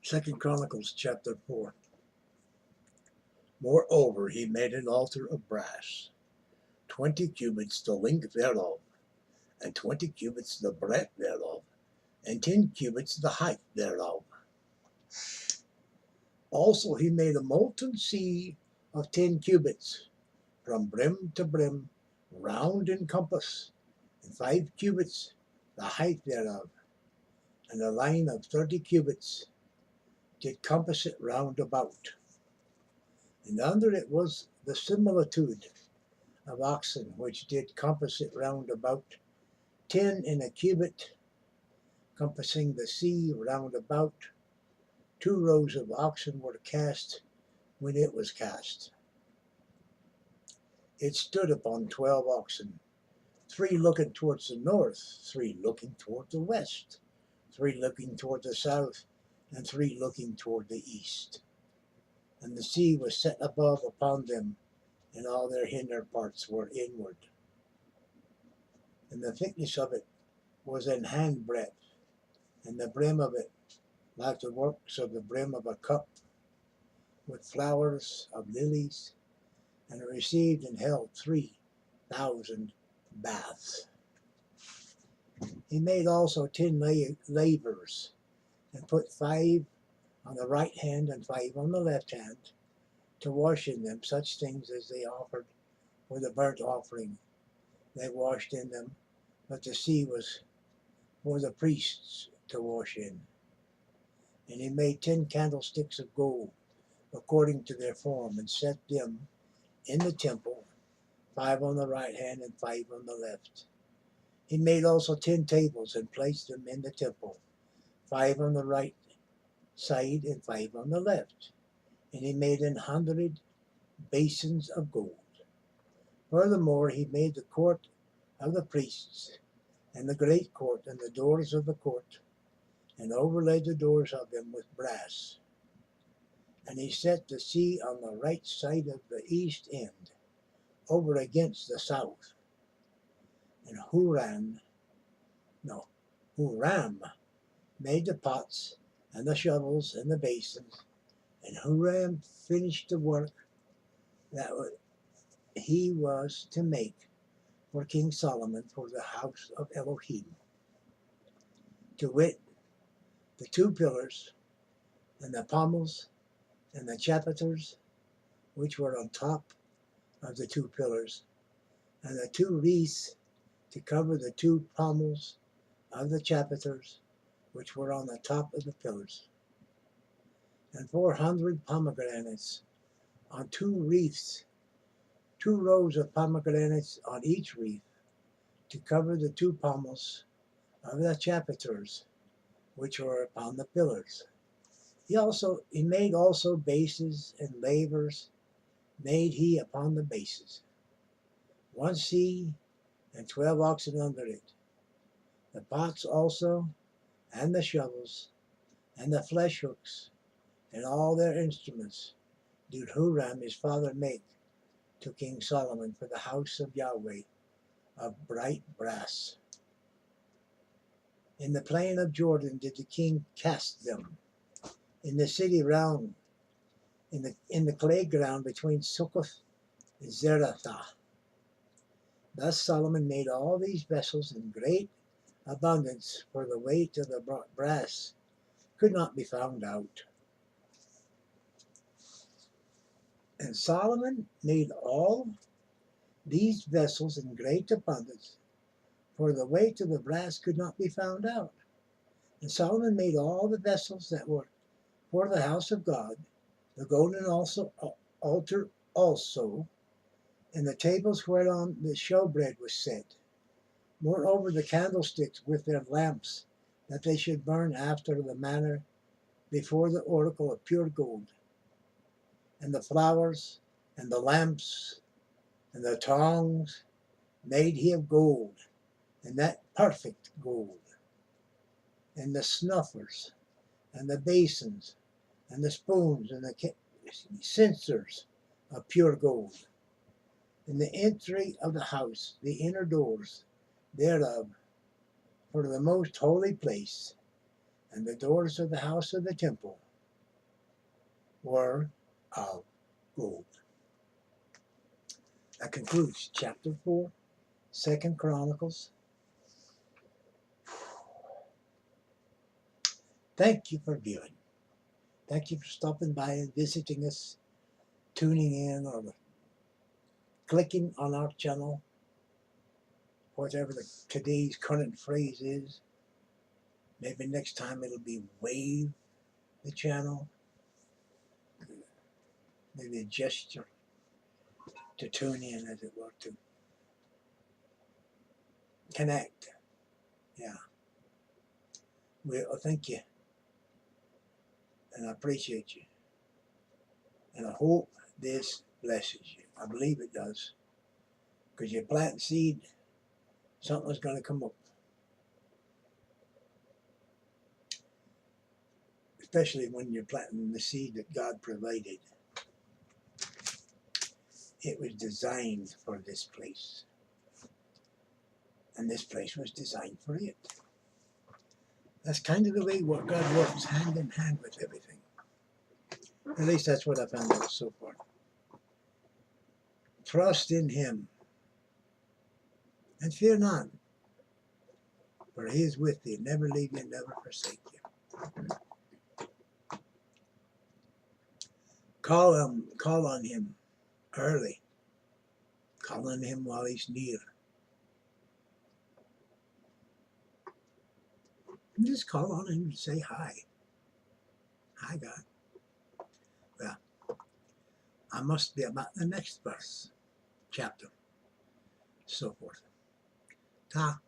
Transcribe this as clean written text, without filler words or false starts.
2 Chronicles chapter 4. Moreover, he made an altar of brass, 20 cubits the length thereof, and 20 cubits the breadth thereof, and 10 cubits the height thereof. Also he made a molten sea of 10 cubits, from brim to brim, round in compass, and 5 cubits the height thereof, and a line of 30 cubits did compass it round about. And under it was the similitude of oxen, which did compass it round about, 10 in a cubit, compassing the sea round about. 2 rows of oxen were cast when it was cast. It stood upon 12 oxen, 3 looking towards the north, 3 looking toward the west, 3 looking toward the south, and 3 looking toward the east. And the sea was set above upon them, and all their hinder parts were inward. And the thickness of it was an handbreadth, and the brim of it like the works of the brim of a cup, with flowers of lilies, and it received and held 3,000 baths. He made also 10 lavers, and put 5 on the right hand and 5 on the left hand, to wash in them such things as they offered for the burnt offering. They washed in them, but the sea was for the priests to wash in. And he made 10 candlesticks of gold, according to their form, and set them in the temple, 5 on the right hand and 5 on the left. He made also 10 tables, and placed them in the temple, 5 on the right side and 5 on the left. And he made 100 basins of gold. Furthermore, he made the court of the priests, and the great court, and the doors of the court, and overlaid the doors of them with brass. And he set the sea on the right side of the east end, over against the south. And Huram made the pots, and the shovels, and the basins. And Huram finished the work that he was to make for King Solomon for the house of Elohim, to wit, the 2 pillars, and the pommels, and the chptrs, which were on top of the 2 pillars, and the 2 wreaths to cover the 2 pommels of the chptrs, which were on the top of the pillars, and 400 pomegranates on 2 wreaths, 2 rows of pomegranates on each wreath, to cover the 2 pommels of the chptrs, which were upon the pillars. He made also bases and lavers, made he upon the bases. 1 sea and 12 oxen under it. The pots also, and the shovels, and the flesh hooks, and all their instruments, did Huram his father make to King Solomon for the house of Yahweh of bright brass. In the plain of Jordan did the king cast them, in the city round, in the clay ground between Succoth and Zerathah. Thus Solomon made all these vessels in great abundance, for the weight of the brass could not be found out. And Solomon made all these vessels in great abundance, for the weight of the brass could not be found out. And Solomon made all the vessels that were for the house of God, the golden altar also, and the tables whereon the showbread was set. Moreover, the candlesticks with their lamps, that they should burn after the manner before the oracle of pure gold, and the flowers, and the lamps, and the tongs made he of gold, and that perfect gold, and the snuffers, and the basins, and the spoons, and the censers of pure gold. In the entry of the house, the inner doors thereof, for the most holy place, and the doors of the house of the temple, were of gold. That concludes chapter 4, 2 Chronicles. Thank you for viewing. Thank you for stopping by and visiting us, tuning in, or clicking on our channel, whatever today's current phrase is. Maybe next time it'll be wave the channel. Maybe a gesture to tune in, as it were, to connect. Yeah. Well, thank you. And I appreciate you. And I hope this blesses you. I believe it does. Because you plant seed, something's going to come up. Especially when you're planting the seed that God provided. It was designed for this place. And this place was designed for it. That's kind of the way God works, hand in hand with everything. At least that's what I found out so far. Trust in Him. And fear not. For He is with thee, never leave you, never forsake you. Call on Him early. Call on Him while He's near. And just call on Him and say hi. Hi, God. Well, I must be about the next verse, chapter, so forth. Ta.